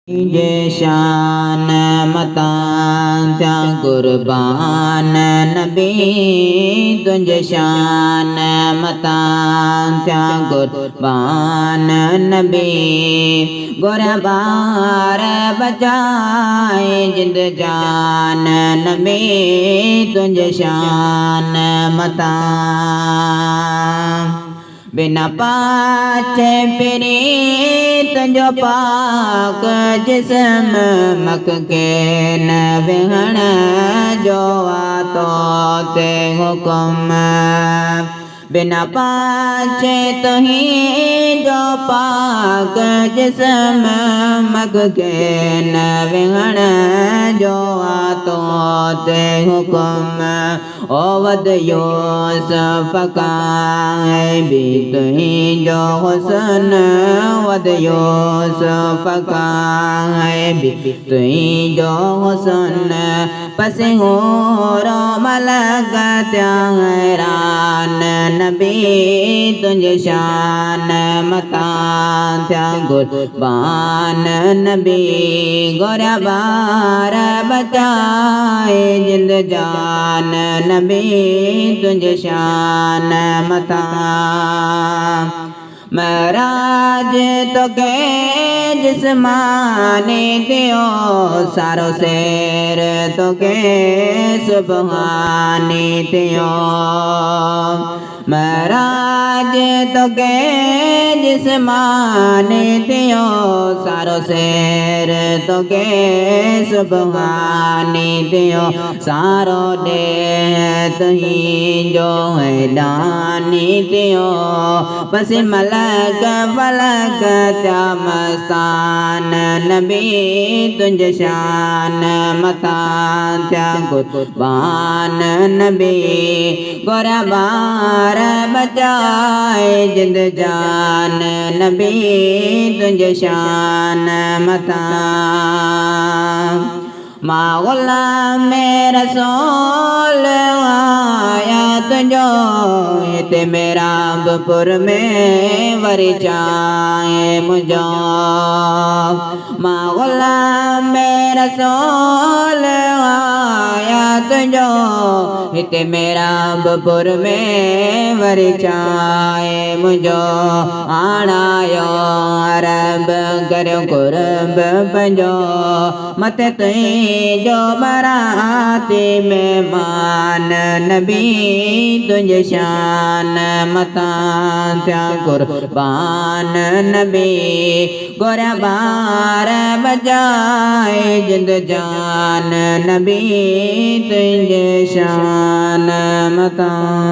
जे शान मतां त्या कुर्बान नबी तुझे शान मतां त्या कुर्बान नबी गोरा बार बचाए जिंद जान नबी तुझे शान मतां बिना पाचे फिरी तुझो पाक जिस्म मक के न विहण जो आतो ते हुक्म बिना पाचे तुही जो पाक जिस्म मक के न विहण जो आतो ते हुक्म ओ वद यूसुफ का भी तुही जो हुस्न वद यूसुफ का भी तुही जो हुस्न पसे हो रो मलक त्यारान नबी तुझे शान मतां त्या कुर्बान नबी गोरा बार बचाए जिंद जान नबी तुझे शान मतां महराज तो के जिस्मानी दियो सारो शेर तो के सुबहानी दियो महराज तो के जिस्मानी दियो सारो शेर तो के सुबहानी दियो सारो दे तुही जो है दानी दियो पसी मलक फलक त्या मस्तान नबी तुझे शान मतां त्या कुर्बान नबी गोरा बार बचाए जिंद जान नबी तुझे शान मतां माँ गुलाम रसूल आया तुझो ते मेरा बपुर में वरी चाहे मुझो माँ गुलाम रसूल आया तुझो ते मेरा बपुर में वरी चाहे मुझो आणायो अरब करो कुर्ब पंजो मत तुई जो बराती मेहमान नबी तुझे शान मतां त्या कुर्बान नबी गोरा बार बजाए जिंद जान नबी तुझे शान मतां।